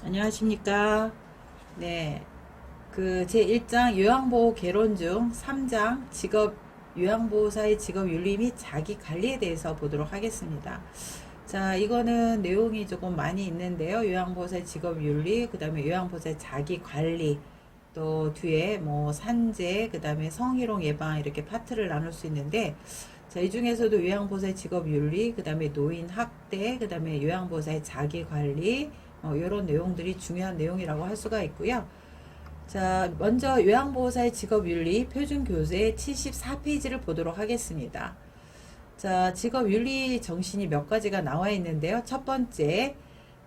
안녕하십니까. 네. 제1장 요양보호 개론 중 3장 직업 요양보호사의 직업윤리 및 자기관리에 대해서 보도록 하겠습니다. 자, 이거는 내용이 조금 많이 있는데요. 요양보호사의 직업윤리, 그 다음에 요양보호사의 자기관리, 또 뒤에 뭐 산재, 그 다음에 성희롱 예방 이렇게 파트를 나눌 수 있는데, 자, 이 중에서도 요양보호사의 직업윤리, 그 다음에 노인학대, 그 다음에 요양보호사의 자기관리, 이런 내용들이 중요한 내용이라고 할 수가 있고요. 자, 먼저 요양보호사의 직업윤리 표준교재 74페이지를 보도록 하겠습니다. 자, 직업윤리 정신이 몇 가지가 나와 있는데요. 첫 번째,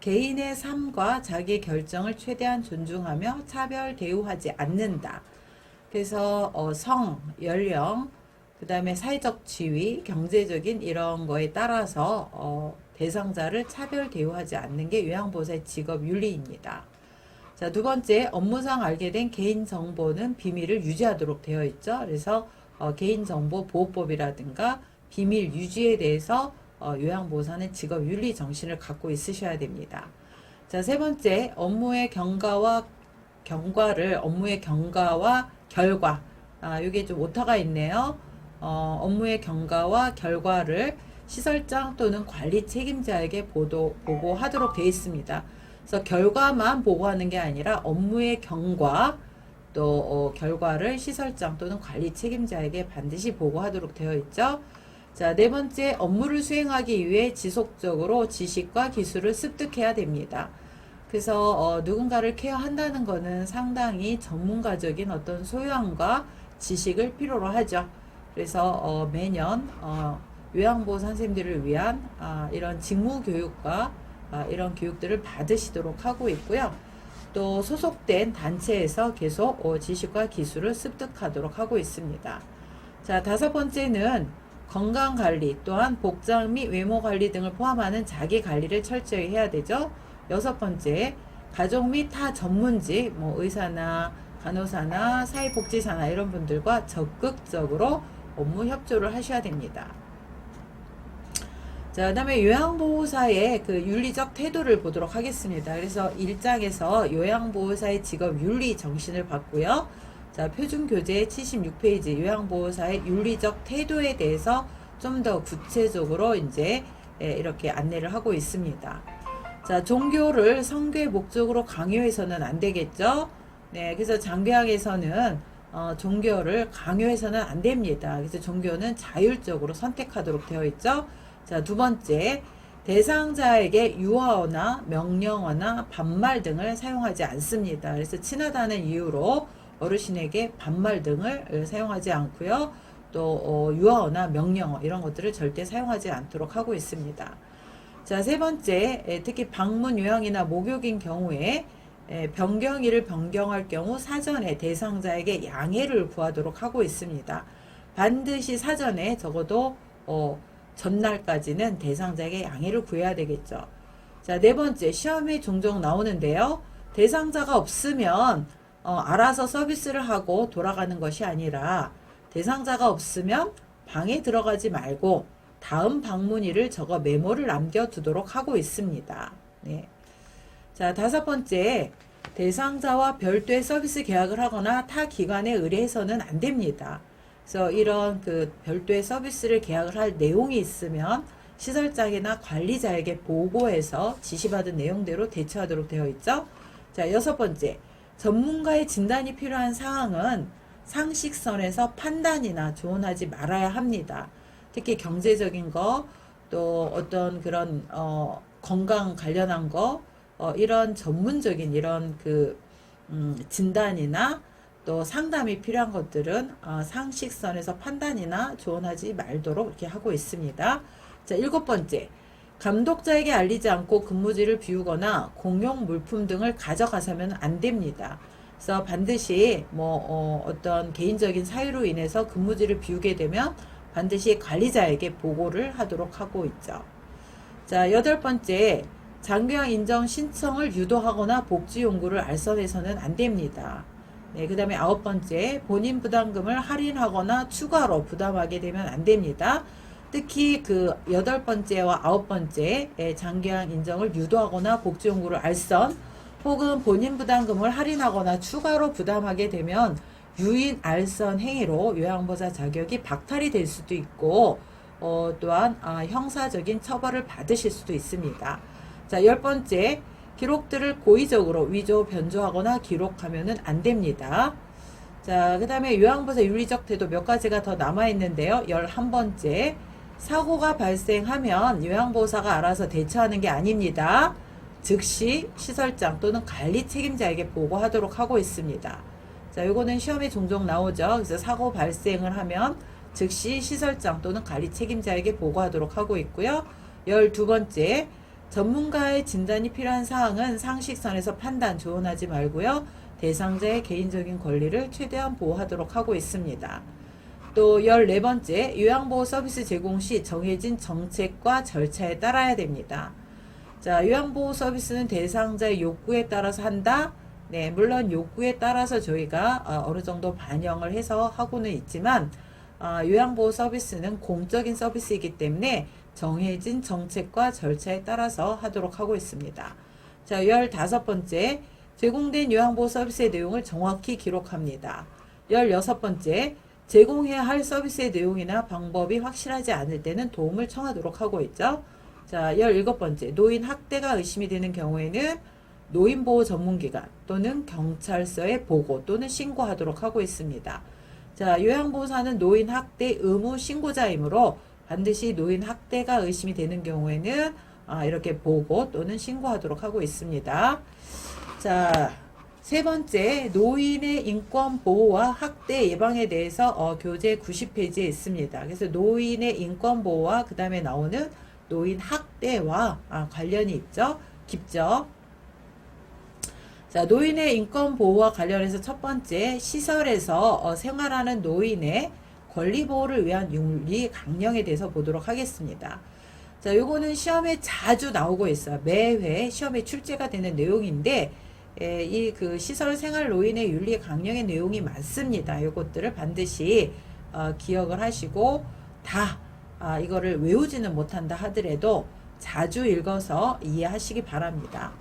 개인의 삶과 자기 결정을 최대한 존중하며 차별 대우하지 않는다. 그래서 성, 연령, 그 다음에 사회적 지위, 경제적인 이런 거에 따라서 대상자를 차별 대우하지 않는 게 요양보호사의 직업윤리입니다. 자, 두 번째, 업무상 알게 된 개인정보는 비밀을 유지하도록 되어 있죠. 그래서 개인정보보호법이라든가 비밀 유지에 대해서 요양보호사는 직업윤리 정신을 갖고 있으셔야 됩니다. 자, 세 번째, 업무의 경과와 결과, 이게 좀 오타가 있네요. 업무의 경과와 결과를 시설장 또는 관리 책임자에게 보고하도록 되어 있습니다. 그래서 결과만 보고하는 게 아니라 업무의 경과 또 결과를 시설장 또는 관리 책임자에게 반드시 보고하도록 되어 있죠. 자, 네 번째, 업무를 수행하기 위해 지속적으로 지식과 기술을 습득해야 됩니다. 그래서 누군가를 케어한다는 것은 상당히 전문가적인 어떤 소양과 지식을 필요로 하죠. 그래서 매년 요양보호사 선생님들을 위한 이런 직무교육과 이런 교육들을 받으시도록 하고 있고요. 또 소속된 단체에서 계속 지식과 기술을 습득하도록 하고 있습니다. 자, 다섯 번째는 건강관리 또한 복장 및 외모관리 등을 포함하는 자기관리를 철저히 해야 되죠. 여섯 번째, 가족 및 타 전문직, 뭐 의사나 간호사나 사회복지사나 이런 분들과 적극적으로 업무 협조를 하셔야 됩니다. 자, 그 다음에 요양보호사의 그 윤리적 태도를 보도록 하겠습니다. 그래서 1장에서 요양보호사의 직업윤리 정신을 봤고요. 자, 표준교재 76페이지 요양보호사의 윤리적 태도에 대해서 좀 더 구체적으로 이제 이렇게 안내를 하고 있습니다. 자, 종교를 성교의 목적으로 강요해서는 안 되겠죠. 네, 그래서 장교학에서는 종교를 강요해서는 안 됩니다. 그래서 종교는 자율적으로 선택하도록 되어 있죠. 자, 두 번째, 대상자에게 유아어나 명령어나 반말 등을 사용하지 않습니다. 그래서 친하다는 이유로 어르신에게 반말 등을 사용하지 않고요. 또 유아어나 명령어 이런 것들을 절대 사용하지 않도록 하고 있습니다. 자, 세 번째, 특히 방문 요양이나 목욕인 경우에 변경일을 변경할 경우 사전에 대상자에게 양해를 구하도록 하고 있습니다. 반드시 사전에 적어도 전날까지는 대상자에게 양해를 구해야 되겠죠. 자, 네 번째, 시험에 종종 나오는데요. 대상자가 없으면 알아서 서비스를 하고 돌아가는 것이 아니라 대상자가 없으면 방에 들어가지 말고 다음 방문일을 적어 메모를 남겨두도록 하고 있습니다. 네. 자, 다섯 번째, 대상자와 별도의 서비스 계약을 하거나 타 기관에 의뢰해서는 안 됩니다. 그래서 이런 별도의 서비스를 계약을 할 내용이 있으면 시설장이나 관리자에게 보고해서 지시받은 내용대로 대처하도록 되어 있죠. 자, 여섯 번째, 전문가의 진단이 필요한 사항은 상식선에서 판단이나 조언하지 말아야 합니다. 특히 경제적인 거, 또 어떤 그런 건강 관련한 거, 이런 전문적인 이런 진단이나 또 상담이 필요한 것들은 상식선에서 판단이나 조언하지 말도록 이렇게 하고 있습니다. 자, 일곱 번째, 감독자에게 알리지 않고 근무지를 비우거나 공용 물품 등을 가져가서는 안 됩니다. 그래서 반드시 어떤 개인적인 사유로 인해서 근무지를 비우게 되면 반드시 관리자에게 보고를 하도록 하고 있죠. 자, 여덟 번째, 장교양 인정 신청을 유도하거나 복지 용구를 알선해서는 안 됩니다. 네, 그 다음에 9번째, 본인 부담금을 할인하거나 추가로 부담하게 되면 안 됩니다. 특히 그 8번째와 9번째의 장기한 인정을 유도하거나 복지용구를 알선 혹은 본인 부담금을 할인하거나 추가로 부담하게 되면 유인 알선 행위로 요양보호사 자격이 박탈이 될 수도 있고 또한 형사적인 처벌을 받으실 수도 있습니다. 자, 10번째, 기록들을 고의적으로 위조, 변조하거나 기록하면은 안 됩니다. 자, 그 다음에 요양보호사 윤리적 태도 몇 가지가 더 남아있는데요. 11번째, 사고가 발생하면 요양보호사가 알아서 대처하는 게 아닙니다. 즉시 시설장 또는 관리 책임자에게 보고하도록 하고 있습니다. 자, 요거는 시험에 종종 나오죠. 그래서 사고 발생을 하면 즉시 시설장 또는 관리 책임자에게 보고하도록 하고 있고요. 12번째, 전문가의 진단이 필요한 사항은 상식선에서 판단, 조언하지 말고요. 대상자의 개인적인 권리를 최대한 보호하도록 하고 있습니다. 또 14번째, 요양보호 서비스 제공 시 정해진 정책과 절차에 따라야 됩니다. 자, 요양보호 서비스는 대상자의 욕구에 따라서 한다. 네, 물론 욕구에 따라서 저희가 어느 정도 반영을 해서 하고는 있지만 요양보호 서비스는 공적인 서비스이기 때문에 정해진 정책과 절차에 따라서 하도록 하고 있습니다. 자, 15번째, 제공된 요양보호 서비스의 내용을 정확히 기록합니다. 16번째, 제공해야 할 서비스의 내용이나 방법이 확실하지 않을 때는 도움을 청하도록 하고 있죠. 자, 17번째, 노인 학대가 의심이 되는 경우에는 노인보호 전문기관 또는 경찰서에 보고 또는 신고하도록 하고 있습니다. 자, 요양보호사는 노인 학대 의무 신고자이므로 반드시 노인 학대가 의심이 되는 경우에는 이렇게 보고 또는 신고하도록 하고 있습니다. 자, 세 번째, 노인의 인권 보호와 학대 예방에 대해서 교재 90페이지에 있습니다. 그래서 노인의 인권 보호와 그 다음에 나오는 노인 학대와 관련이 있죠. 깊죠. 자, 노인의 인권 보호와 관련해서 첫 번째, 시설에서 생활하는 노인의 권리 보호를 위한 윤리 강령에 대해서 보도록 하겠습니다. 자, 요거는 시험에 자주 나오고 있어요. 매회 시험에 출제가 되는 내용인데 이 그 시설 생활 노인의 윤리 강령의 내용이 많습니다. 요것들을 반드시 기억을 하시고 다 이거를 외우지는 못한다 하더라도 자주 읽어서 이해하시기 바랍니다.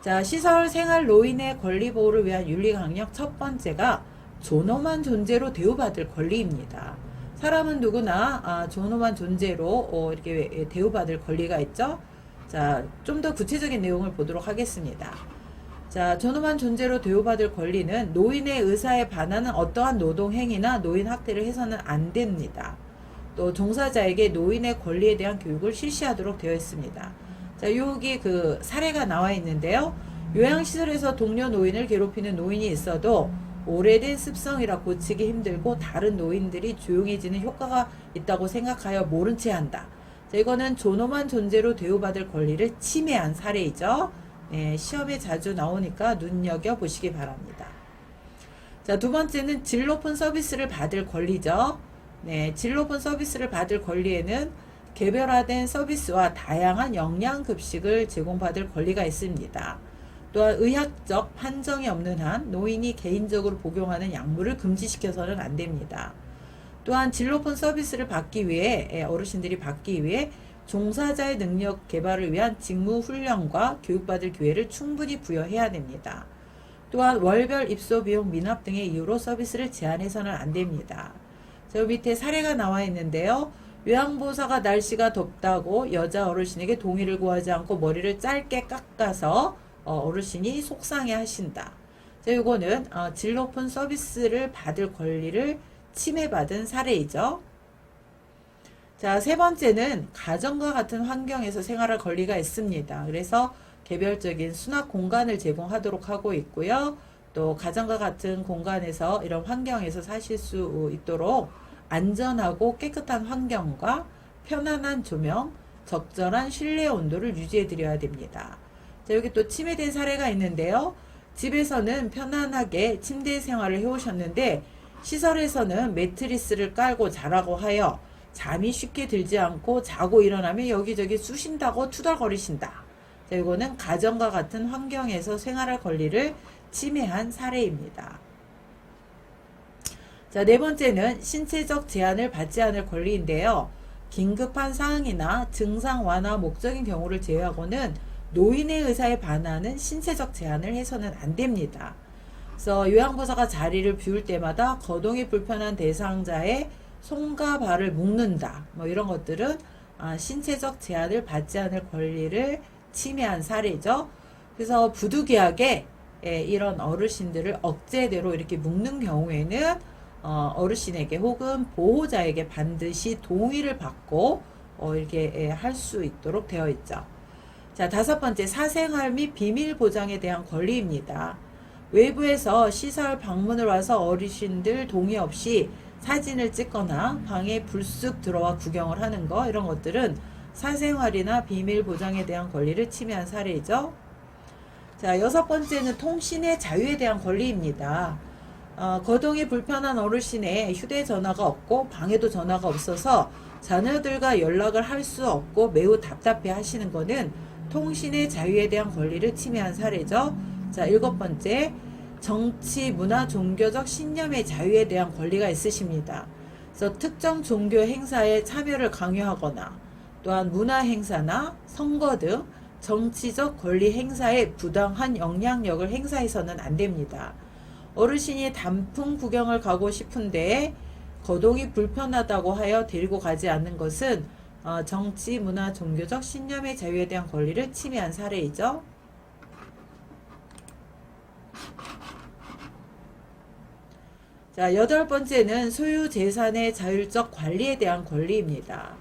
자, 시설 생활 노인의 권리 보호를 위한 윤리 강령 첫 번째가 존엄한 존재로 대우받을 권리입니다. 사람은 누구나 존엄한 존재로 이렇게 대우받을 권리가 있죠. 자, 좀 더 구체적인 내용을 보도록 하겠습니다. 자, 존엄한 존재로 대우받을 권리는 노인의 의사에 반하는 어떠한 노동행위나 노인 학대를 해서는 안 됩니다. 또 종사자에게 노인의 권리에 대한 교육을 실시하도록 되어 있습니다. 자, 여기 그 사례가 나와 있는데요. 요양시설에서 동료 노인을 괴롭히는 노인이 있어도 오래된 습성이라 고치기 힘들고 다른 노인들이 조용해지는 효과가 있다고 생각하여 모른 채 한다. 자, 이거는 존엄한 존재로 대우받을 권리를 침해한 사례이죠. 네, 시험에 자주 나오니까 눈여겨보시기 바랍니다. 자, 두 번째는 질 높은 서비스를 받을 권리죠. 네, 질 높은 서비스를 받을 권리에는 개별화된 서비스와 다양한 영양급식을 제공받을 권리가 있습니다. 또한 의학적 판정이 없는 한 노인이 개인적으로 복용하는 약물을 금지시켜서는 안 됩니다. 또한 질 높은 서비스를 받기 위해 어르신들이 받기 위해 종사자의 능력 개발을 위한 직무 훈련과 교육받을 기회를 충분히 부여해야 됩니다. 또한 월별 입소 비용 미납 등의 이유로 서비스를 제한해서는 안 됩니다. 저 밑에 사례가 나와 있는데요. 요양보호사가 날씨가 덥다고 여자 어르신에게 동의를 구하지 않고 머리를 짧게 깎아서 어르신이 속상해 하신다. 자, 이거는 질 높은 서비스를 받을 권리를 침해받은 사례이죠. 자, 세 번째는 가정과 같은 환경에서 생활할 권리가 있습니다. 그래서 개별적인 수납 공간을 제공하도록 하고 있고요. 또 가정과 같은 공간에서 이런 환경에서 사실 수 있도록 안전하고 깨끗한 환경과 편안한 조명, 적절한 실내 온도를 유지해 드려야 됩니다. 자, 여기 또 침해된 사례가 있는데요. 집에서는 편안하게 침대 생활을 해오셨는데 시설에서는 매트리스를 깔고 자라고 하여 잠이 쉽게 들지 않고 자고 일어나면 여기저기 쑤신다고 투덜거리신다. 자, 이거는 가정과 같은 환경에서 생활할 권리를 침해한 사례입니다. 자, 네 번째는 신체적 제한을 받지 않을 권리인데요. 긴급한 사항이나 증상 완화 목적인 경우를 제외하고는 노인의 의사에 반하는 신체적 제한을 해서는 안 됩니다. 그래서 요양보호사가 자리를 비울 때마다 거동이 불편한 대상자의 손과 발을 묶는다. 뭐 이런 것들은 신체적 제한을 받지 않을 권리를 침해한 사례죠. 그래서 부득이하게 이런 어르신들을 억제대로 이렇게 묶는 경우에는 어르신에게 혹은 보호자에게 반드시 동의를 받고 이렇게 할 수 있도록 되어 있죠. 자, 다섯 번째, 사생활 및 비밀 보장에 대한 권리입니다. 외부에서 시설 방문을 와서 어르신들 동의 없이 사진을 찍거나 방에 불쑥 들어와 구경을 하는 거, 이런 것들은 사생활이나 비밀 보장에 대한 권리를 침해한 사례이죠. 자, 여섯 번째는 통신의 자유에 대한 권리입니다. 거동이 불편한 어르신의 휴대전화가 없고 방에도 전화가 없어서 자녀들과 연락을 할 수 없고 매우 답답해 하시는 것은 통신의 자유에 대한 권리를 침해한 사례죠. 자, 일곱 번째, 정치, 문화, 종교적 신념의 자유에 대한 권리가 있으십니다. 그래서 특정 종교 행사에 참여를 강요하거나 또한 문화 행사나 선거 등 정치적 권리 행사에 부당한 영향력을 행사해서는 안 됩니다. 어르신이 단풍 구경을 가고 싶은데 거동이 불편하다고 하여 데리고 가지 않는 것은 정치, 문화, 종교적 신념의 자유에 대한 권리를 침해한 사례이죠. 자, 여덟 번째는 소유 재산의 자율적 관리에 대한 권리입니다.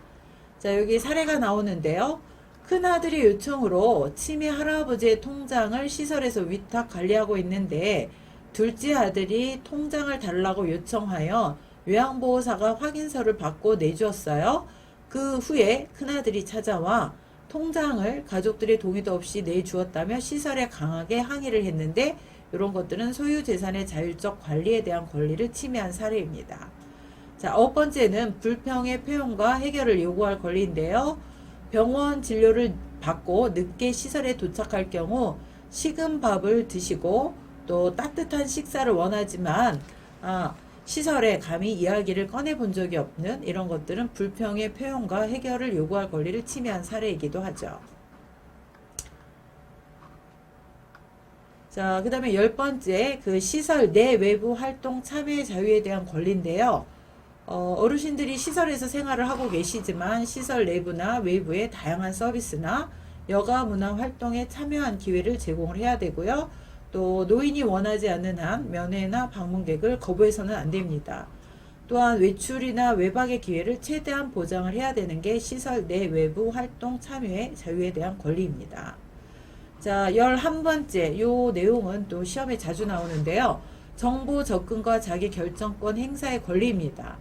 자, 여기 사례가 나오는데요. 큰아들의 요청으로 치매 할아버지의 통장을 시설에서 위탁 관리하고 있는데 둘째 아들이 통장을 달라고 요청하여 요양보호사가 확인서를 받고 내주었어요. 그 후에 큰아들이 찾아와 통장을 가족들의 동의도 없이 내주었다며 시설에 강하게 항의를 했는데 이런 것들은 소유재산의 자율적 관리에 대한 권리를 침해한 사례입니다. 자, 아홉 번째는 불평의 표현과 해결을 요구할 권리인데요. 병원 진료를 받고 늦게 시설에 도착할 경우 식은 밥을 드시고 또 따뜻한 식사를 원하지만 시설에 감히 이야기를 꺼내본 적이 없는 이런 것들은 불평의 표현과 해결을 요구할 권리를 침해한 사례이기도 하죠. 자, 그 다음에 열 번째, 그 시설 내 외부 활동 참여의 자유에 대한 권리인데요. 어르신들이 시설에서 생활을 하고 계시지만 시설 내부나 외부의 다양한 서비스나 여가 문화 활동에 참여한 기회를 제공을 해야 되고요. 또 노인이 원하지 않는 한 면회나 방문객을 거부해서는 안 됩니다. 또한 외출이나 외박의 기회를 최대한 보장을 해야 되는 게 시설 내 외부 활동 참여의 자유에 대한 권리입니다. 자, 11번째, 요 내용은 또 시험에 자주 나오는데요. 정보 접근과 자기 결정권 행사의 권리입니다.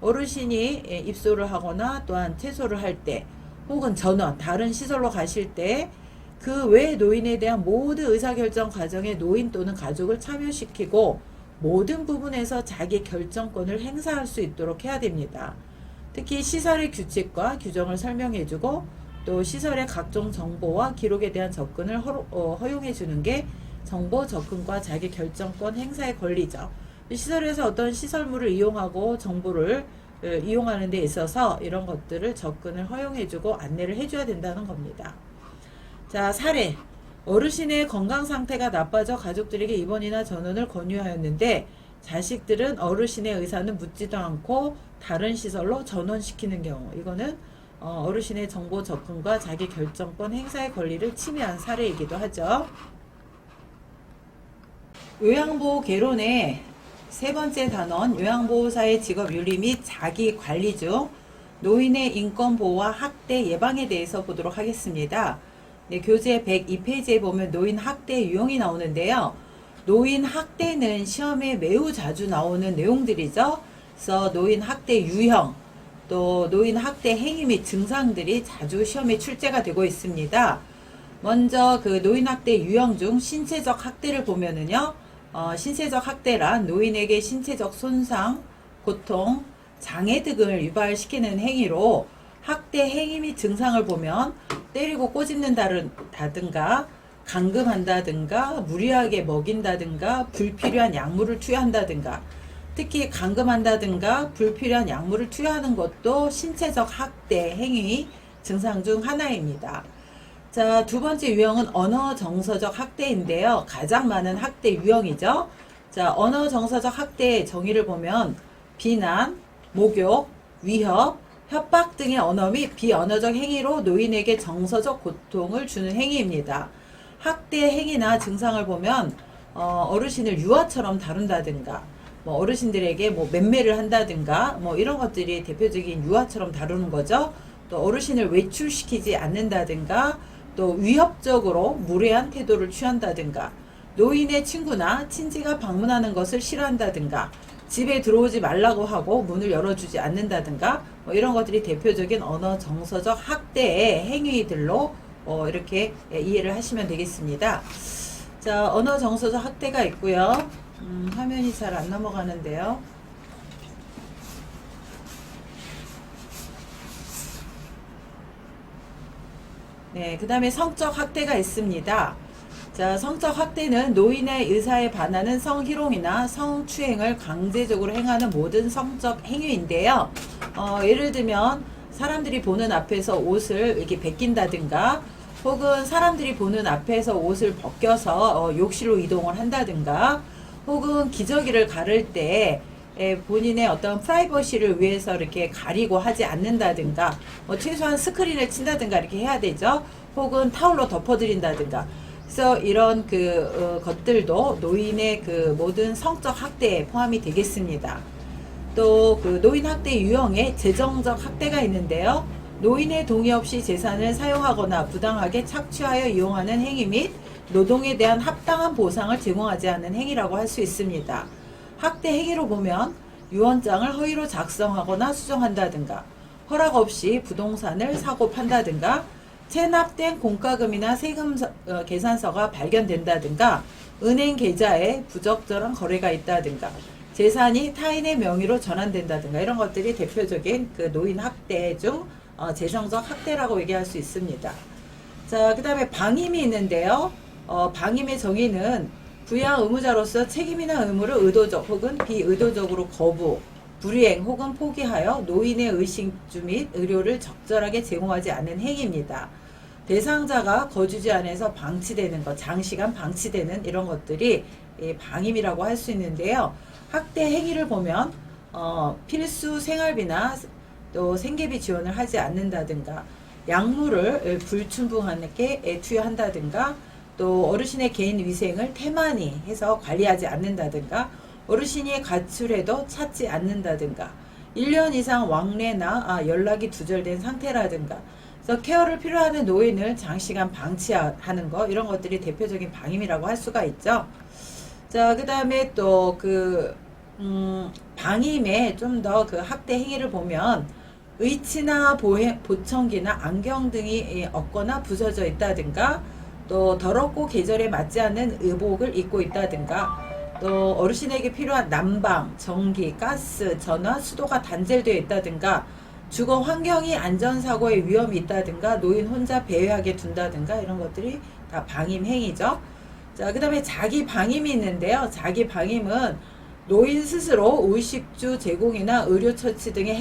어르신이 입소를 하거나 또한 퇴소를 할 때 혹은 전원, 다른 시설로 가실 때 그 외 노인에 대한 모든 의사결정 과정에 노인 또는 가족을 참여시키고 모든 부분에서 자기 결정권을 행사할 수 있도록 해야 됩니다. 특히 시설의 규칙과 규정을 설명해주고 또 시설의 각종 정보와 기록에 대한 접근을 허용해주는 게 정보 접근과 자기 결정권 행사의 권리죠. 시설에서 어떤 시설물을 이용하고 정보를 이용하는 데 있어서 이런 것들을 접근을 허용해주고 안내를 해줘야 된다는 겁니다. 자, 사례. 어르신의 건강 상태가 나빠져 가족들에게 입원이나 전원을 권유하였는데 자식들은 어르신의 의사는 묻지도 않고 다른 시설로 전원시키는 경우, 이거는 어르신의 정보 접근과 자기 결정권 행사의 권리를 침해한 사례이기도 하죠. 요양보호 개론의 세 번째 단원, 요양보호사의 직업윤리 및 자기관리 중 노인의 인권보호와 학대 예방에 대해서 보도록 하겠습니다. 네, 교재 102페이지에 보면 노인 학대 유형이 나오는데요. 노인 학대는 시험에 매우 자주 나오는 내용들이죠. 그래서 노인 학대 유형, 또 노인 학대 행위 및 증상들이 자주 시험에 출제가 되고 있습니다. 먼저 그 노인 학대 유형 중 신체적 학대를 보면은요. 신체적 학대란 노인에게 신체적 손상, 고통, 장애 등을 유발시키는 행위로 학대 행위 및 증상을 보면 때리고 꼬집는다든가 감금한다든가 무리하게 먹인다든가 불필요한 약물을 투여한다든가 특히 감금한다든가 불필요한 약물을 투여하는 것도 신체적 학대 행위 증상 중 하나입니다. 자, 두 번째 유형은 언어 정서적 학대인데요. 가장 많은 학대 유형이죠. 자, 언어 정서적 학대의 정의를 보면 비난, 목욕, 위협, 협박 등의 언어 및 비언어적 행위로 노인에게 정서적 고통을 주는 행위입니다. 학대 행위나 증상을 보면 어르신을 유아처럼 다룬다든가 뭐 어르신들에게 뭐 맴매를 한다든가 뭐 이런 것들이 대표적인 유아처럼 다루는 거죠. 또 어르신을 외출시키지 않는다든가 또 위협적으로 무례한 태도를 취한다든가 노인의 친구나 친지가 방문하는 것을 싫어한다든가 집에 들어오지 말라고 하고 문을 열어주지 않는다든가 뭐 이런 것들이 대표적인 언어 정서적 학대의 행위들로 이렇게 이해를 하시면 되겠습니다. 자, 언어 정서적 학대가 있고요. 화면이 잘 안 넘어가는데요. 네, 그 다음에 성적 학대가 있습니다. 자, 성적 학대는 노인의 의사에 반하는 성희롱이나 성추행을 강제적으로 행하는 모든 성적 행위인데요. 예를 들면 사람들이 보는 앞에서 옷을 이렇게 벗긴다든가 혹은 사람들이 보는 앞에서 옷을 벗겨서 욕실로 이동을 한다든가 혹은 기저귀를 가를 때 본인의 어떤 프라이버시를 위해서 이렇게 가리고 하지 않는다든가 최소한 스크린을 친다든가 이렇게 해야 되죠. 혹은 타올로 덮어드린다든가 그래서 이런 것들도 노인의 모든 성적 학대에 포함이 되겠습니다. 또 노인 학대 유형의 재정적 학대가 있는데요. 노인의 동의 없이 재산을 사용하거나 부당하게 착취하여 이용하는 행위 및 노동에 대한 합당한 보상을 제공하지 않는 행위라고 할 수 있습니다. 학대 행위로 보면 유언장을 허위로 작성하거나 수정한다든가 허락 없이 부동산을 사고 판다든가 체납된 공과금이나 세금 계산서가 발견된다든가 은행 계좌에 부적절한 거래가 있다든가 재산이 타인의 명의로 전환된다든가 이런 것들이 대표적인 노인 학대 중 재정적 학대라고 얘기할 수 있습니다. 자, 그 다음에 방임이 있는데요. 방임의 정의는 부양 의무자로서 책임이나 의무를 의도적 혹은 비의도적으로 거부, 불이행 혹은 포기하여 노인의 의식주 및 의료를 적절하게 제공하지 않는 행위입니다. 대상자가 거주지 안에서 방치되는 것, 장시간 방치되는 이런 것들이 방임이라고 할 수 있는데요. 학대 행위를 보면 필수 생활비나 또 생계비 지원을 하지 않는다든가 약물을 불충분하게 투여한다든가 또 어르신의 개인 위생을 태만히 해서 관리하지 않는다든가 어르신이 가출해도 찾지 않는다든가 1년 이상 왕래나 연락이 두절된 상태라든가 그래서 케어를 필요하는 노인을 장시간 방치하는 거 이런 것들이 대표적인 방임이라고 할 수가 있죠. 자, 그 다음에 또 방임의 좀 더 학대 행위를 보면 의치나 보청기나 안경 등이 없거나 부서져 있다든가 또 더럽고 계절에 맞지 않는 의복을 입고 있다든가 또 어르신에게 필요한 난방, 전기, 가스, 전화, 수도가 단절되어 있다든가 주거 환경이 안전사고의 위험이 있다든가 노인 혼자 배회하게 둔다든가 이런 것들이 다 방임 행위죠. 자, 그 다음에 자기 방임이 있는데요. 자기 방임은 노인 스스로 의식주 제공이나 의료처치 등의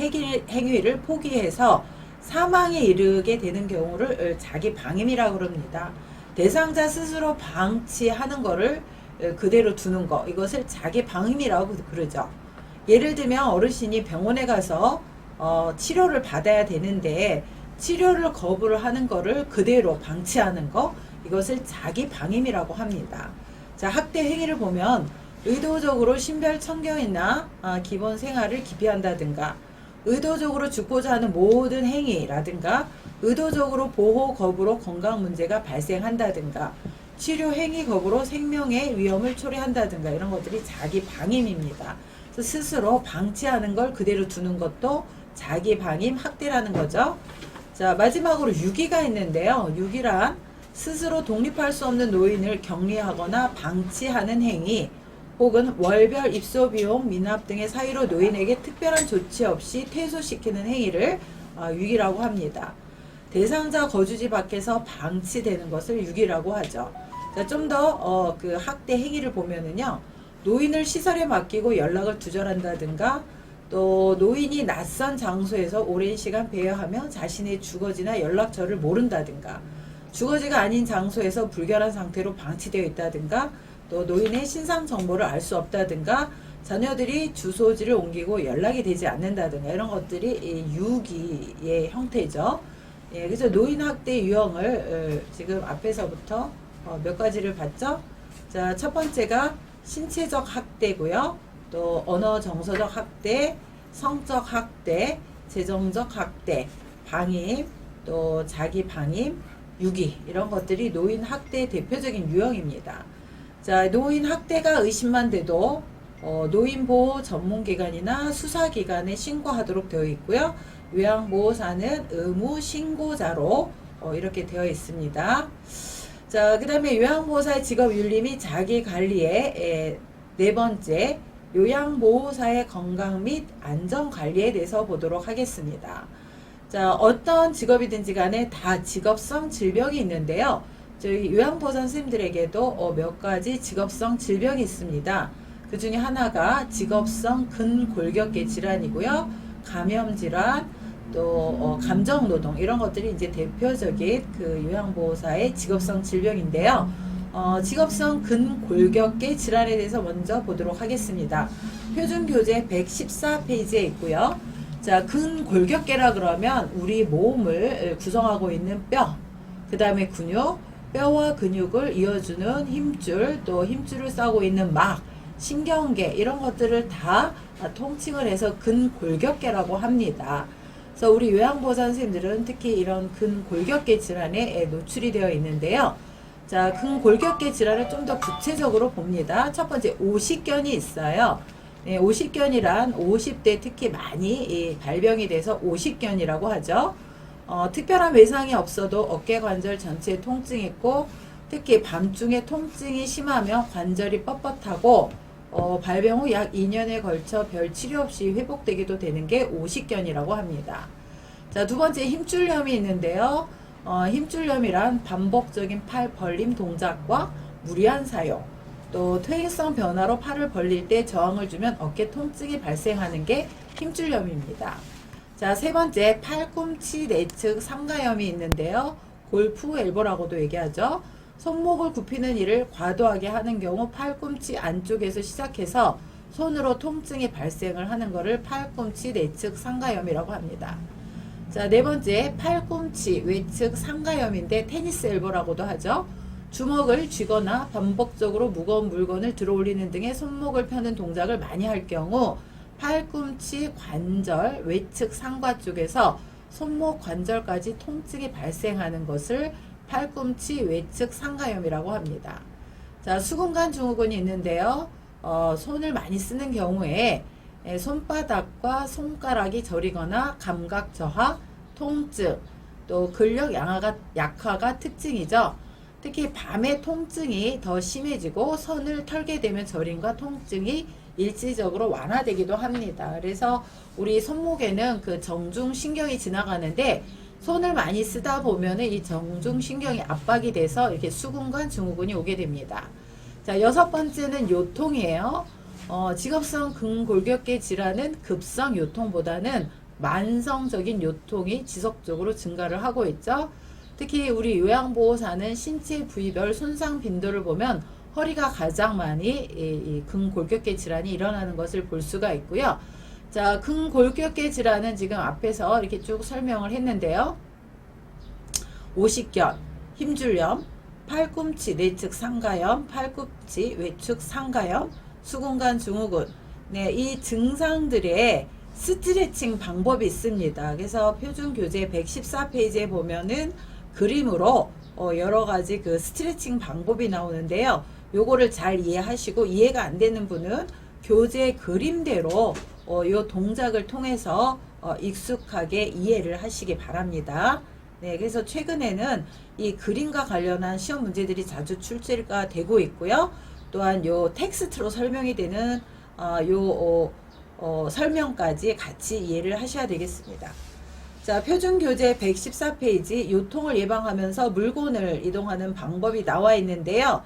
행위를 포기해서 사망에 이르게 되는 경우를 자기 방임이라고 합니다. 대상자 스스로 방치하는 거를 그대로 두는 거 이것을 자기 방임이라고 그러죠. 예를 들면 어르신이 병원에 가서 치료를 받아야 되는데 치료를 거부를 하는 거를 그대로 방치하는 거 이것을 자기 방임이라고 합니다. 자, 학대 행위를 보면 의도적으로 신변 청결이나 기본 생활을 기피한다든가 의도적으로 죽고자 하는 모든 행위라든가 의도적으로 보호 거부로 건강 문제가 발생한다든가 치료 행위 거부로 생명의 위험을 초래한다든가 이런 것들이 자기 방임입니다. 그래서 스스로 방치하는 걸 그대로 두는 것도 자기 방임 학대라는 거죠. 자, 마지막으로 유기가 있는데요. 유기란 스스로 독립할 수 없는 노인을 격리하거나 방치하는 행위 혹은 월별 입소 비용 미납 등의 사유로 노인에게 특별한 조치 없이 퇴소시키는 행위를 유기라고 합니다. 대상자 거주지 밖에서 방치되는 것을 유기라고 하죠. 자, 좀 더 학대 행위를 보면은요. 노인을 시설에 맡기고 연락을 두절한다든가, 또 노인이 낯선 장소에서 오랜 시간 배회하며 자신의 주거지나 연락처를 모른다든가, 주거지가 아닌 장소에서 불결한 상태로 방치되어 있다든가, 또 노인의 신상 정보를 알 수 없다든가, 자녀들이 주소지를 옮기고 연락이 되지 않는다든가, 이런 것들이 유기의 형태죠. 예, 그래서 노인 학대 유형을 지금 앞에서부터 몇 가지를 봤죠. 자, 첫 번째가 신체적 학대고요. 또 언어 정서적 학대, 성적 학대, 재정적 학대, 방임, 또 자기 방임, 유기, 이런 것들이 노인 학대의 대표적인 유형입니다. 자, 노인 학대가 의심만 돼도 노인보호 전문기관이나 수사기관에 신고하도록 되어 있고요. 요양보호사는 의무 신고자로 이렇게 되어 있습니다. 자, 그 다음에 요양보호사의 직업윤리 및 자기관리의 네 번째, 요양보호사의 건강 및 안전관리에 대해서 보도록 하겠습니다. 자, 어떤 직업이든지 간에 다 직업성 질병이 있는데요. 저희 요양보호사 선생님들에게도 몇 가지 직업성 질병이 있습니다. 그 중에 하나가 직업성 근골격계 질환이고요. 감염질환, 또 감정노동, 이런 것들이 이제 대표적인 그 요양보호사의 직업성 질병인데요. 직업성 근골격계 질환에 대해서 먼저 보도록 하겠습니다. 표준교재 114페이지에 있고요. 자, 근골격계라 그러면 우리 몸을 구성하고 있는 뼈, 그 다음에 근육, 뼈와 근육을 이어주는 힘줄, 또 힘줄을 싸고 있는 막, 신경계, 이런 것들을 다 통칭을 해서 근골격계라고 합니다. 그래서 우리 요양보호사 선생님들은 특히 이런 근골격계 질환에 노출이 되어 있는데요. 자, 근골격계 질환을 좀 더 구체적으로 봅니다. 첫 번째, 오십견이 있어요. 네, 오십견이란 50대 특히 많이 발병이 돼서 오십견이라고 하죠. 특별한 외상이 없어도 어깨 관절 전체에 통증이 있고, 특히 밤중에 통증이 심하며 관절이 뻣뻣하고, 발병 후 약 2년에 걸쳐 별 치료 없이 회복되기도 되는 게 오십견이라고 합니다. 자, 두 번째, 힘줄염이 있는데요. 힘줄염이란 반복적인 팔 벌림 동작과 무리한 사용, 또 퇴행성 변화로 팔을 벌릴 때 저항을 주면 어깨 통증이 발생하는 게 힘줄염입니다. 자, 세 번째, 팔꿈치 내측 삼가염이 있는데요. 골프 엘보라고도 얘기하죠. 손목을 굽히는 일을 과도하게 하는 경우 팔꿈치 안쪽에서 시작해서 손으로 통증이 발생을 하는 것을 팔꿈치 내측 상가염이라고 합니다. 자, 네 번째, 팔꿈치 외측 상가염인데 테니스 엘보라고도 하죠. 주먹을 쥐거나 반복적으로 무거운 물건을 들어 올리는 등의 손목을 펴는 동작을 많이 할 경우 팔꿈치 관절 외측 상과 쪽에서 손목 관절까지 통증이 발생하는 것을 팔꿈치 외측 상가염이라고 합니다. 자, 수근관 증후군이 있는데요. 손을 많이 쓰는 경우에 손바닥과 손가락이 저리거나 감각 저하, 통증, 또 근력 약화가 특징이죠. 특히 밤에 통증이 더 심해지고 손을 털게 되면 저림과 통증이 일시적으로 완화되기도 합니다. 그래서 우리 손목에는 그 정중신경이 지나가는데 손을 많이 쓰다 보면은 이 정중신경이 압박이 돼서 이렇게 수근관 증후군이 오게 됩니다. 자, 여섯 번째는 요통이에요. 직업성 근골격계 질환은 급성 요통보다는 만성적인 요통이 지속적으로 증가를 하고 있죠. 특히 우리 요양보호사는 신체 부위별 손상 빈도를 보면 허리가 가장 많이 이 근골격계 질환이 일어나는 것을 볼 수가 있고요. 자, 근골격계 질환은 지금 앞에서 이렇게 쭉 설명을 했는데요. 오십견, 힘줄염, 팔꿈치 내측 상가염, 팔꿈치 외측 상가염, 수근관 증후군. 네, 이 증상들의 스트레칭 방법이 있습니다. 그래서 표준교재 114페이지에 보면은 그림으로 여러 가지 그 스트레칭 방법이 나오는데요. 요거를 잘 이해하시고, 이해가 안 되는 분은 교재 그림대로 요 동작을 통해서 익숙하게 이해를 하시기 바랍니다. 네, 그래서 최근에는 이 그림과 관련한 시험 문제들이 자주 출제가 되고 있고요. 또한 요 텍스트로 설명이 되는 설명까지 같이 이해를 하셔야 되겠습니다. 자, 표준교재 114페이지 요통을 예방하면서 물건을 이동하는 방법이 나와 있는데요.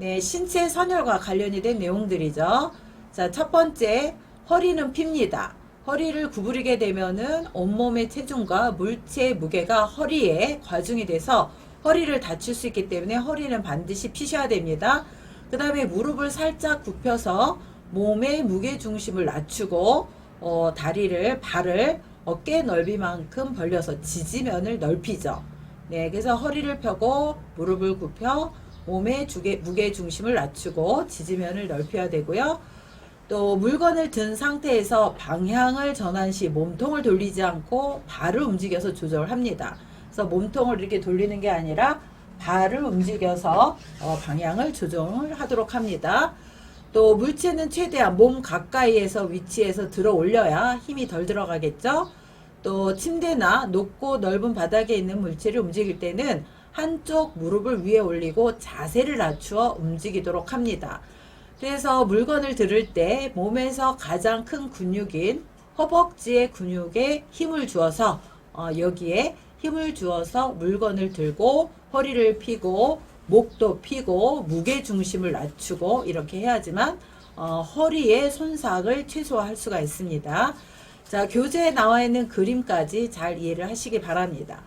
네, 신체 선열과 관련이 된 내용들이죠. 자, 첫 번째, 허리는 핍니다. 허리를 구부리게 되면은 온몸의 체중과 물체의 무게가 허리에 과중이 돼서 허리를 다칠 수 있기 때문에 허리는 반드시 피셔야 됩니다. 그 다음에 무릎을 살짝 굽혀서 몸의 무게 중심을 낮추고 다리를, 발을 어깨 넓이만큼 벌려서 지지면을 넓히죠. 네, 그래서 허리를 펴고 무릎을 굽혀 몸의 무게 중심을 낮추고 지지면을 넓혀야 되고요. 또 물건을 든 상태에서 방향을 전환 시 몸통을 돌리지 않고 발을 움직여서 조절합니다. 그래서 몸통을 이렇게 돌리는 게 아니라 발을 움직여서 방향을 조정을 하도록 합니다. 또 물체는 최대한 몸 가까이에서 위치해서 들어 올려야 힘이 덜 들어가겠죠. 또 침대나 높고 넓은 바닥에 있는 물체를 움직일 때는 한쪽 무릎을 위에 올리고 자세를 낮추어 움직이도록 합니다. 그래서 물건을 들을 때 몸에서 가장 큰 근육인 허벅지의 근육에 힘을 주어서 여기에 힘을 주어서 물건을 들고 허리를 펴고 목도 펴고 무게 중심을 낮추고 이렇게 해야지만 허리의 손상을 최소화할 수가 있습니다. 자, 교재에 나와 있는 그림까지 잘 이해를 하시기 바랍니다.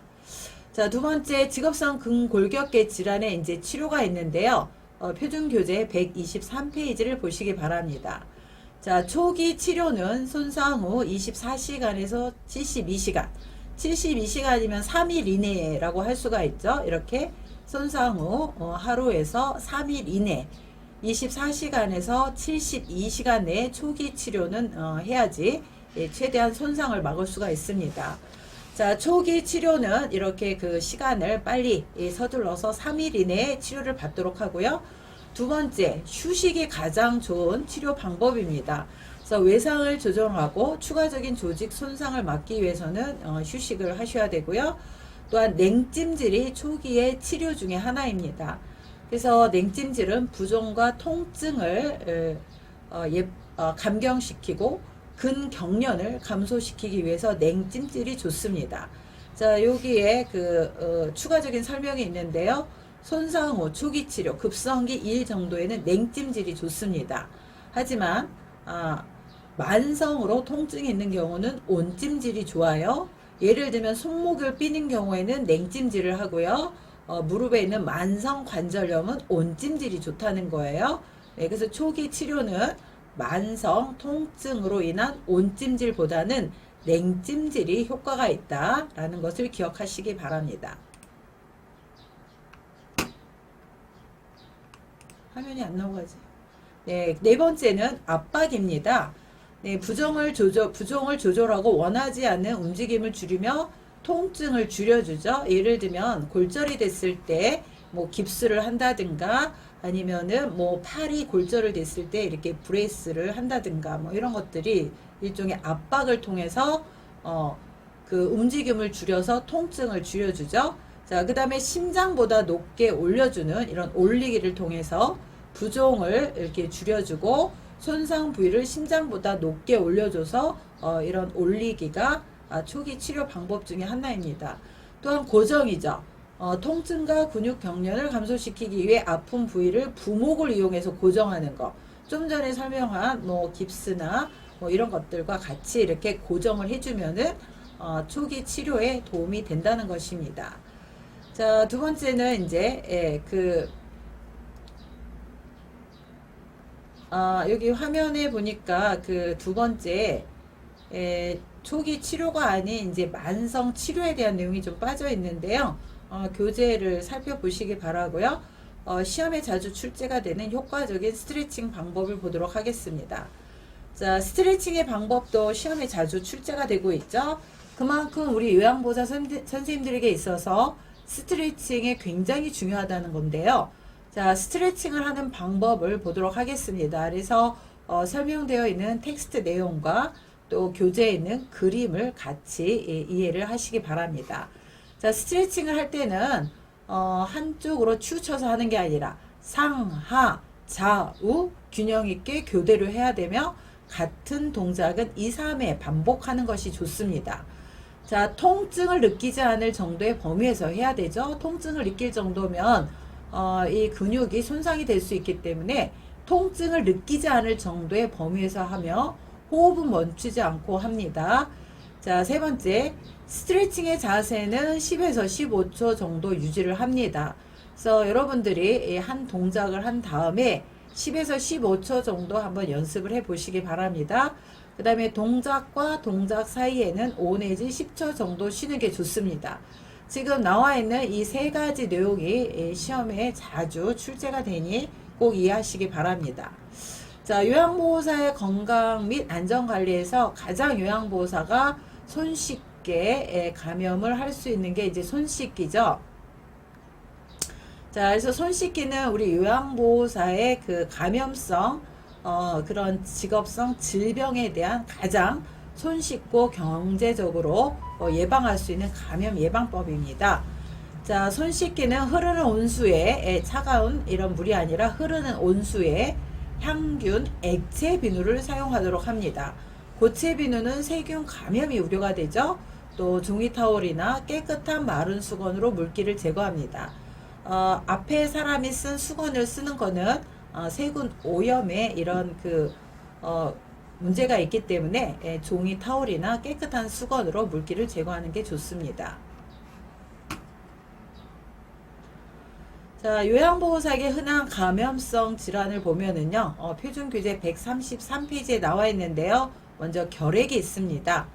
자, 두 번째, 직업성 근골격계 질환의 이제 치료가 있는데요. 표준 교재 123페이지를 보시기 바랍니다. 자, 초기 치료는 손상 후 24시간에서 72시간. 72시간이면 3일 이내라고 할 수가 있죠. 이렇게 손상 후 하루에서 3일 이내 24시간에서 72시간 내에 초기 치료는 해야지 최대한 손상을 막을 수가 있습니다. 자, 초기 치료는 이렇게 그 시간을 빨리 서둘러서 3일 이내에 치료를 받도록 하고요. 두 번째, 휴식이 가장 좋은 치료 방법입니다. 그래서 외상을 조정하고 추가적인 조직 손상을 막기 위해서는 휴식을 하셔야 되고요. 또한 냉찜질이 초기의 치료 중에 하나입니다. 그래서 냉찜질은 부종과 통증을 감경시키고 근경련을 감소시키기 위해서 냉찜질이 좋습니다. 자, 여기에 추가적인 설명이 있는데요. 손상 후 초기 치료, 급성기 2일 정도에는 냉찜질이 좋습니다. 하지만 만성으로 통증이 있는 경우는 온찜질이 좋아요. 예를 들면 손목을 삐는 경우에는 냉찜질을 하고요. 무릎에 있는 만성 관절염은 온찜질이 좋다는 거예요. 네, 그래서 초기 치료는 만성 통증으로 인한 온찜질보다는 냉찜질이 효과가 있다라는 것을 기억하시기 바랍니다. 화면이 안 나오지. 네, 네 번째는 압박입니다. 네, 부종을 조절하고 원하지 않는 움직임을 줄이며 통증을 줄여주죠. 예를 들면 골절이 됐을 때 뭐 깁스를 한다든가 아니면은 뭐 팔이 골절을 됐을 때 이렇게 브레이스를 한다든가 뭐 이런 것들이 일종의 압박을 통해서 그 움직임을 줄여서 통증을 줄여주죠. 자, 그 다음에 심장보다 높게 올려주는 이런 올리기를 통해서 부종을 이렇게 줄여주고 손상 부위를 심장보다 높게 올려줘서 이런 올리기가 초기 치료 방법 중에 하나입니다. 또한 고정이죠. 통증과 근육 경련을 감소시키기 위해 아픈 부위를 부목을 이용해서 고정하는 거. 좀 전에 설명한 뭐 깁스나 뭐 이런 것들과 같이 이렇게 고정을 해주면은 초기 치료에 도움이 된다는 것입니다. 자, 두 번째는 이제 여기 화면에 보니까 그 두 번째 초기 치료가 아닌 이제 만성 치료에 대한 내용이 좀 빠져 있는데요. 교재를 살펴보시기 바라고요. 시험에 자주 출제가 되는 효과적인 스트레칭 방법을 보도록 하겠습니다. 자, 스트레칭의 방법도 시험에 자주 출제가 되고 있죠. 그만큼 우리 요양보호사 선생님들에게 있어서 스트레칭이 굉장히 중요하다는 건데요. 자, 스트레칭을 하는 방법을 보도록 하겠습니다. 그래서 설명되어 있는 텍스트 내용과 또 교재에 있는 그림을 같이 이해를 하시기 바랍니다. 자, 스트레칭을 할 때는 한쪽으로 치우쳐서 하는 게 아니라 상하 좌우 균형 있게 교대로 해야 되며 같은 동작은 2, 3회 반복하는 것이 좋습니다. 자, 통증을 느끼지 않을 정도의 범위에서 해야 되죠. 통증을 느낄 정도면 이 근육이 손상이 될 수 있기 때문에 통증을 느끼지 않을 정도의 범위에서 하며 호흡은 멈추지 않고 합니다. 자, 세 번째, 스트레칭의 자세는 10에서 15초 정도 유지를 합니다. 그래서 여러분들이 한 동작을 한 다음에 10에서 15초 정도 한번 연습을 해 보시기 바랍니다. 그 다음에 동작과 동작 사이에는 5 내지 10초 정도 쉬는 게 좋습니다. 지금 나와 있는 이 세 가지 내용이 시험에 자주 출제가 되니 꼭 이해하시기 바랍니다. 자, 요양보호사의 건강 및 안전관리에서 가장 요양보호사가 손쉽게 감염을 할 수 있는 게 이제 손 씻기죠. 자, 그래서 손 씻기는 우리 요양보호사의 그 감염성, 그런 직업성 질병에 대한 가장 손쉽고 경제적으로 예방할 수 있는 감염 예방법입니다. 자, 손 씻기는 흐르는 온수에 차가운 이런 물이 아니라 흐르는 온수에 향균 액체 비누를 사용하도록 합니다. 고체 비누는 세균 감염이 우려가 되죠. 또 종이 타월이나 깨끗한 마른 수건으로 물기를 제거합니다. 앞에 사람이 쓴 수건을 쓰는 거는 세균 오염에 이런 문제가 있기 때문에 종이 타월이나 깨끗한 수건으로 물기를 제거하는 게 좋습니다. 자, 요양보호사에게 흔한 감염성 질환을 보면은요, 표준규제 133페이지에 나와 있는데요. 먼저 결핵이 있습니다.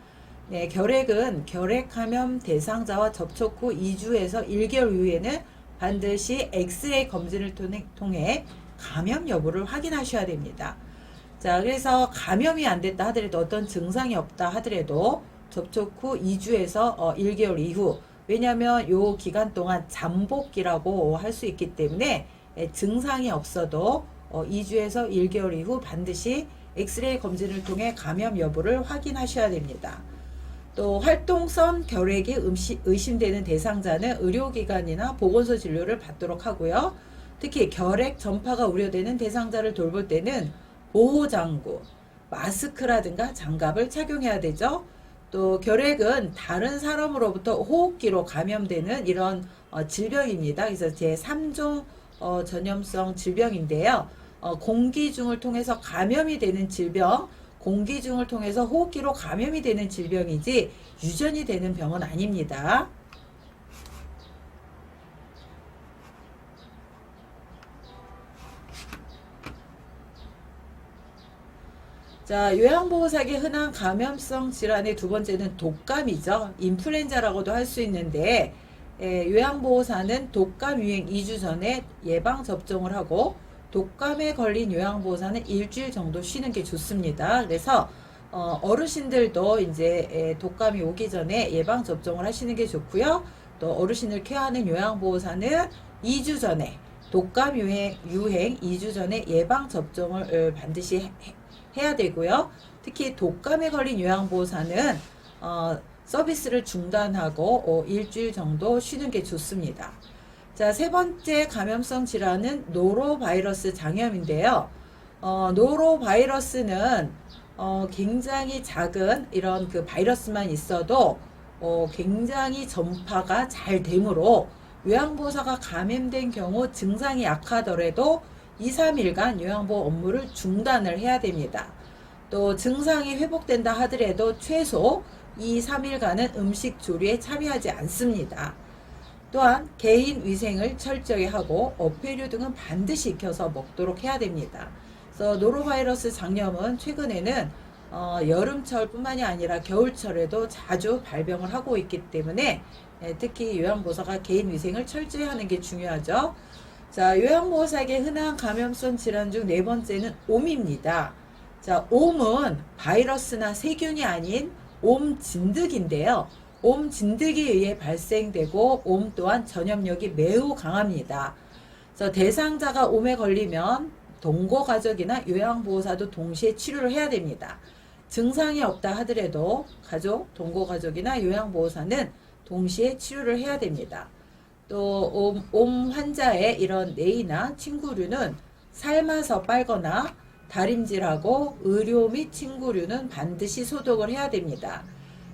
네, 결핵은 결핵감염 대상자와 접촉 후 2주에서 1개월 이후에는 반드시 엑스레이 검진을 통해 감염 여부를 확인하셔야 됩니다. 자, 그래서 감염이 안 됐다 하더라도 어떤 증상이 없다 하더라도 접촉 후 2주에서 1개월 이후, 왜냐하면 요 기간 동안 잠복기라고 할 수 있기 때문에 증상이 없어도 2주에서 1개월 이후 반드시 엑스레이 검진을 통해 감염 여부를 확인하셔야 됩니다. 또 활동성 결핵이 의심되는 대상자는 의료기관이나 보건소 진료를 받도록 하고요. 특히 결핵 전파가 우려되는 대상자를 돌볼 때는 보호장구, 마스크라든가 장갑을 착용해야 되죠. 또 결핵은 다른 사람으로부터 호흡기로 감염되는 이런 질병입니다. 그래서 제3종 전염성 질병인데요. 공기 중을 통해서 감염이 되는 질병, 공기 중을 통해서 호흡기로 감염이 되는 질병이지 유전이 되는 병은 아닙니다. 자, 요양보호사에게 흔한 감염성 질환의 두 번째는 독감이죠. 인플루엔자라고도 할 수 있는데, 요양보호사는 독감 유행 2주 전에 예방접종을 하고, 독감에 걸린 요양보호사는 일주일 정도 쉬는 게 좋습니다. 그래서 어르신들도 이제 독감이 오기 전에 예방접종을 하시는 게 좋고요. 또 어르신을 케어하는 요양보호사는 2주 전에 독감 유행 2주 전에 예방접종을 반드시 해야 되고요. 특히 독감에 걸린 요양보호사는 서비스를 중단하고 일주일 정도 쉬는 게 좋습니다. 자, 세 번째 감염성 질환은 노로바이러스 장염인데요. 노로바이러스는 굉장히 작은 이런 그 바이러스만 있어도 굉장히 전파가 잘 되므로 요양보호사가 감염된 경우 증상이 약하더라도 2, 3일간 요양보호 업무를 중단을 해야 됩니다. 또 증상이 회복된다 하더라도 최소 2, 3일간은 음식 조리에 참여하지 않습니다. 또한 개인 위생을 철저히 하고 어패류 등은 반드시 익혀서 먹도록 해야 됩니다. 그래서 노로바이러스 장염은 최근에는 여름철 뿐만이 아니라 겨울철에도 자주 발병을 하고 있기 때문에 특히 요양보호사가 개인 위생을 철저히 하는 게 중요하죠. 자, 요양보호사에게 흔한 감염성 질환 중 네 번째는 옴입니다. 자, 옴은 바이러스나 세균이 아닌 옴 진드기인데요. 옴 진드기에 의해 발생되고 옴 또한 전염력이 매우 강합니다. 그래서 대상자가 옴에 걸리면 동거가족이나 요양보호사도 동시에 치료를 해야 됩니다. 증상이 없다 하더라도 가족, 동거가족이나 요양보호사는 동시에 치료를 해야 됩니다. 또 옴 환자의 이런 뇌이나 침구류는 삶아서 빨거나 다림질하고 의료 및 침구류는 반드시 소독을 해야 됩니다.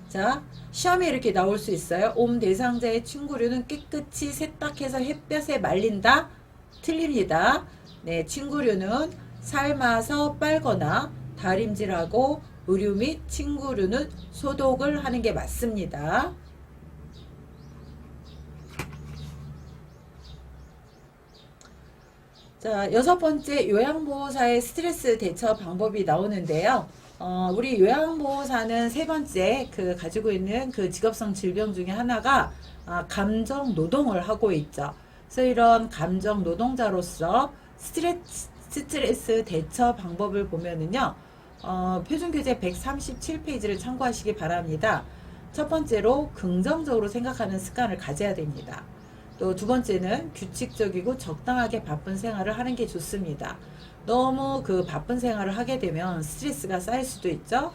자, 시험에 이렇게 나올 수 있어요. 옴 대상자의 침구류는 깨끗이 세탁해서 햇볕에 말린다. 틀립니다. 네, 친구류는 삶아서 빨거나 다림질하고 의류 및 친구류는 소독을 하는 게 맞습니다. 자, 여섯 번째 요양보호사의 스트레스 대처 방법이 나오는데요. 우리 요양보호사는 세 번째 가지고 있는 그 직업성 질병 중에 하나가 감정 노동을 하고 있죠. 그래서 이런 감정 노동자로서 스트레스 대처 방법을 보면은요, 표준교재 137페이지를 참고하시기 바랍니다. 첫 번째로 긍정적으로 생각하는 습관을 가져야 됩니다. 또 두 번째는 규칙적이고 적당하게 바쁜 생활을 하는 게 좋습니다. 너무 그 바쁜 생활을 하게 되면 스트레스가 쌓일 수도 있죠.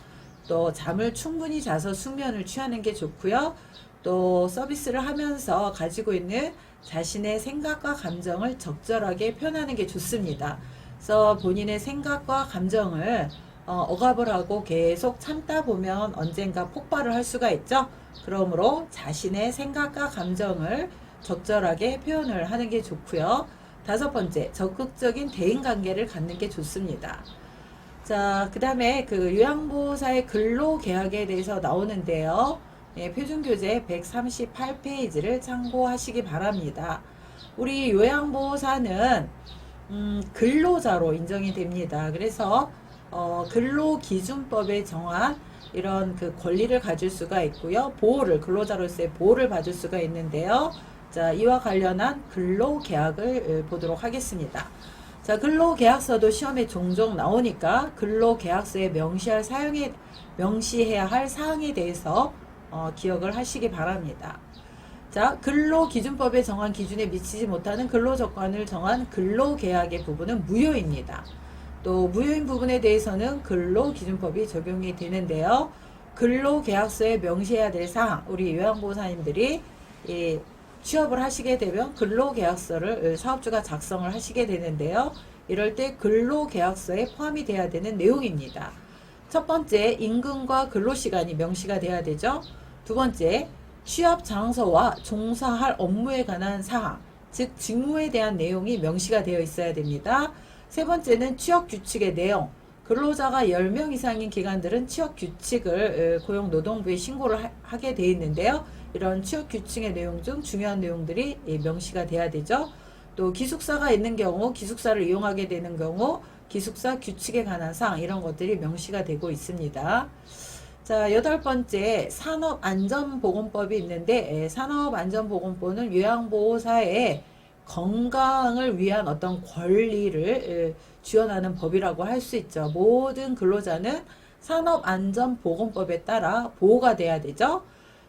또 잠을 충분히 자서 숙면을 취하는 게 좋고요. 또 서비스를 하면서 가지고 있는 자신의 생각과 감정을 적절하게 표현하는 게 좋습니다. 그래서 본인의 생각과 감정을 억압을 하고 계속 참다 보면 언젠가 폭발을 할 수가 있죠. 그러므로 자신의 생각과 감정을 적절하게 표현을 하는 게 좋고요. 다섯 번째, 적극적인 대인관계를 갖는 게 좋습니다. 자, 그 다음에 그 요양보호사의 근로계약에 대해서 나오는데요. 네, 표준교재 138페이지를 참고하시기 바랍니다. 우리 요양보호사는 근로자로 인정이 됩니다. 그래서 근로기준법에 정한 이런 그 권리를 가질 수가 있고요. 근로자로서의 보호를 받을 수가 있는데요. 자, 이와 관련한 근로계약을 보도록 하겠습니다. 자, 근로계약서도 시험에 종종 나오니까 근로계약서에 명시해야 할 사항에 대해서 기억을 하시기 바랍니다. 자, 근로기준법에 정한 기준에 미치지 못하는 근로조건을 정한 근로계약의 부분은 무효입니다. 또 무효인 부분에 대해서는 근로기준법이 적용이 되는데요. 근로계약서에 명시해야 될 사항, 우리 요양보호사님들이 취업을 하시게 되면 근로계약서를 사업주가 작성을 하시게 되는데요. 이럴 때 근로계약서에 포함이 돼야 되는 내용입니다. 첫 번째, 임금과 근로시간이 명시가 돼야 되죠. 두 번째, 취업 장소와 종사할 업무에 관한 사항, 즉 직무에 대한 내용이 명시가 되어 있어야 됩니다. 세 번째는 취업규칙의 내용, 근로자가 10명 이상인 기관들은 취업규칙을 고용노동부에 신고를 하게 되어 있는데요. 이런 취업규칙의 내용 중 중요한 내용들이 명시가 돼야 되죠. 또 기숙사가 있는 경우, 기숙사를 이용하게 되는 경우 기숙사 규칙에 관한 사항, 이런 것들이 명시가 되고 있습니다. 자, 여덟 번째, 산업안전보건법이 있는데, 산업안전보건법은 요양보호사의 건강을 위한 어떤 권리를 지원하는 법이라고 할 수 있죠. 모든 근로자는 산업안전보건법에 따라 보호가 돼야 되죠.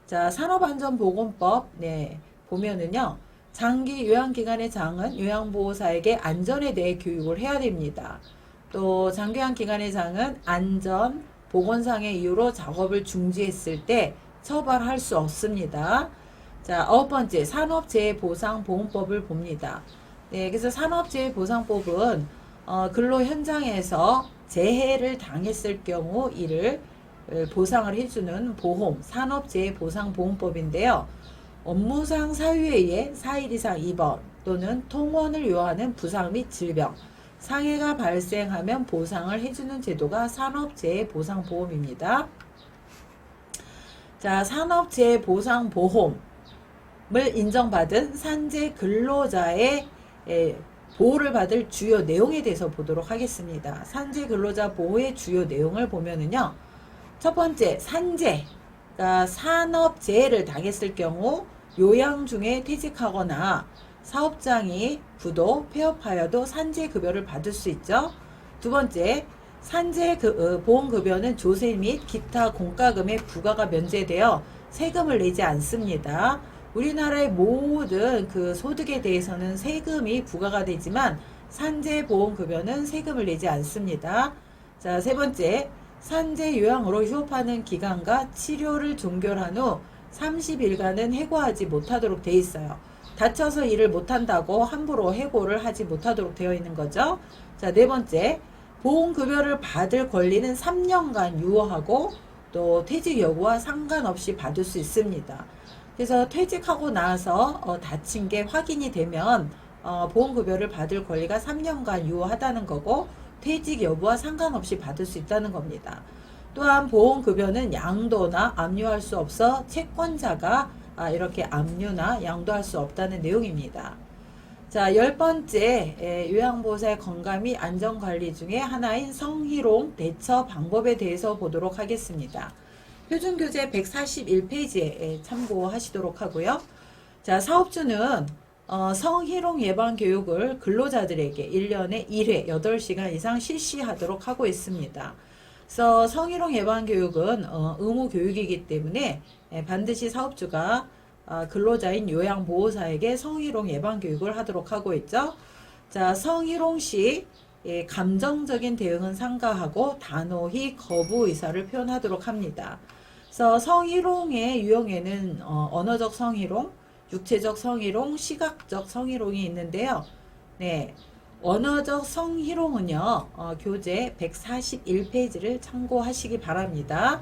자, 산업안전보건법, 보면은요, 장기 요양기관의 장은 요양보호사에게 안전에 대해 교육을 해야 됩니다. 또 장기요양기관의 장은 안전, 보건상의 이유로 작업을 중지했을 때 처벌할 수 없습니다. 자, 아홉 번째, 산업재해보상보험법을 봅니다. 네, 그래서 산업재해보상법은 근로 현장에서 재해를 당했을 경우 이를 보상을 해주는 보험, 산업재해보상보험법인데요. 업무상 사유에 의해 4일 이상 입원 또는 통원을 요하는 부상 및 질병, 상해가 발생하면 보상을 해주는 제도가 산업재해보상보험입니다. 자, 산업재해보상보험을 인정받은 산재 근로자의 보호를 받을 주요 내용에 대해서 보도록 하겠습니다. 산재 근로자 보호의 주요 내용을 보면은요, 첫 번째, 산재, 그러니까 산업재해를 당했을 경우 요양 중에 퇴직하거나 사업장이 부도, 폐업하여도 산재급여를 받을 수 있죠. 두 번째, 산재보험급여는 조세 및 기타 공과금의 부과가 면제되어 세금을 내지 않습니다. 우리나라의 모든 그 소득에 대해서는 세금이 부과가 되지만 산재보험급여는 세금을 내지 않습니다. 자, 세 번째, 산재요양으로 휴업하는 기간과 치료를 종결한 후 30일간은 해고하지 못하도록 되어 있어요. 다쳐서 일을 못한다고 함부로 해고를 하지 못하도록 되어 있는 거죠. 자, 네 번째, 보험급여를 받을 권리는 3년간 유효하고 또 퇴직 여부와 상관없이 받을 수 있습니다. 그래서 퇴직하고 나서 다친 게 확인이 되면 보험급여를 받을 권리가 3년간 유효하다는 거고 퇴직 여부와 상관없이 받을 수 있다는 겁니다. 또한 보험급여는 양도나 압류할 수 없어 채권자가 이렇게 압류나 양도할 수 없다는 내용입니다. 자, 10번째 요양보호사의 건강 및 안전관리 중에 하나인 성희롱 대처 방법에 대해서 보도록 하겠습니다. 표준교재 141페이지에 참고하시도록 하고요. 자, 사업주는 성희롱 예방 교육을 근로자들에게 1년에 1회 8시간 이상 실시하도록 하고 있습니다. 그래서 성희롱 예방 교육은 의무 교육이기 때문에 반드시 사업주가 근로자인 요양보호사에게 성희롱 예방 교육을 하도록 하고 있죠. 자, 성희롱 시 감정적인 대응은 삼가하고 단호히 거부 의사를 표현하도록 합니다. 그래서 성희롱의 유형에는 언어적 성희롱, 육체적 성희롱, 시각적 성희롱이 있는데요. 네, 언어적 성희롱은요, 교재 141페이지를 참고하시기 바랍니다.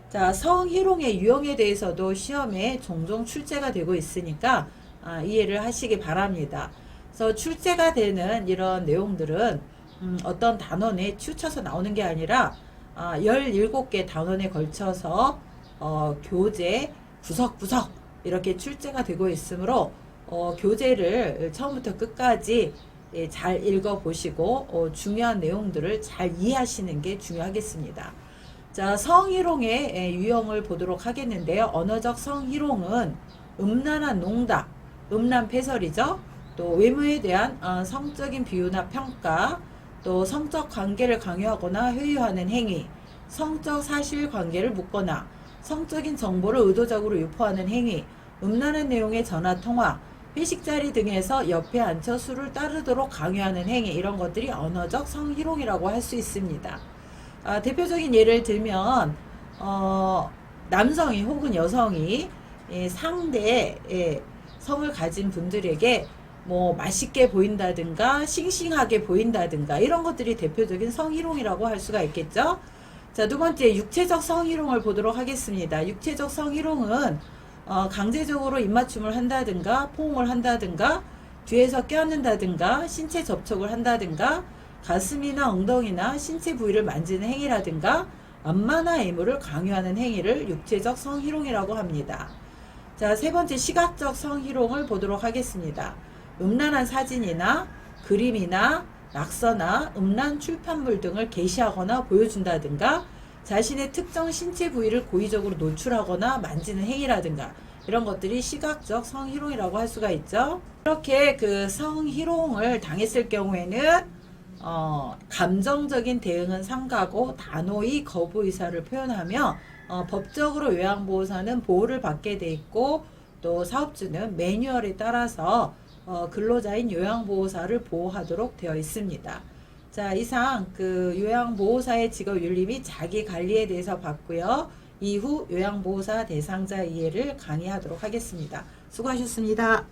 자, 성희롱의 유형에 대해서도 시험에 종종 출제가 되고 있으니까 이해를 하시기 바랍니다. 그래서 출제가 되는 이런 내용들은 어떤 단원에 치우쳐서 나오는 게 아니라 17개 단원에 걸쳐서 교재 구석구석 이렇게 출제가 되고 있으므로 교재를 처음부터 끝까지 잘 읽어보시고 중요한 내용들을 잘 이해하시는 게 중요하겠습니다. 자, 성희롱의 유형을 보도록 하겠는데요. 언어적 성희롱은 음란한 농담, 음란패설이죠. 또 외모에 대한 성적인 비유나 평가, 또 성적 관계를 강요하거나 회유하는 행위, 성적 사실관계를 묻거나 성적인 정보를 의도적으로 유포하는 행위, 음란한 내용의 전화통화, 회식자리 등에서 옆에 앉혀 술을 따르도록 강요하는 행위, 이런 것들이 언어적 성희롱이라고 할 수 있습니다. 대표적인 예를 들면 남성이 혹은 여성이 상대의 성을 가진 분들에게 뭐 맛있게 보인다든가 싱싱하게 보인다든가 이런 것들이 대표적인 성희롱이라고 할 수가 있겠죠. 자, 두 번째 육체적 성희롱을 보도록 하겠습니다. 육체적 성희롱은 강제적으로 입맞춤을 한다든가 포옹을 한다든가 뒤에서 껴안는다든가 신체 접촉을 한다든가 가슴이나 엉덩이나 신체 부위를 만지는 행위라든가 안마나 애무를 강요하는 행위를 육체적 성희롱이라고 합니다. 자, 세 번째 시각적 성희롱을 보도록 하겠습니다. 음란한 사진이나 그림이나 낙서나 음란 출판물 등을 게시하거나 보여준다든가 자신의 특정 신체 부위를 고의적으로 노출하거나 만지는 행위라든가 이런 것들이 시각적 성희롱이라고 할 수가 있죠. 이렇게 그 성희롱을 당했을 경우에는 감정적인 대응은 삼가고 단호히 거부 의사를 표현하며 법적으로 요양보호사는 보호를 받게 돼 있고 또 사업주는 매뉴얼에 따라서 근로자인 요양보호사를 보호하도록 되어 있습니다. 자, 이상 그 요양보호사의 직업윤리 및 자기관리에 대해서 봤고요. 이후 요양보호사 대상자 이해를 강의하도록 하겠습니다. 수고하셨습니다.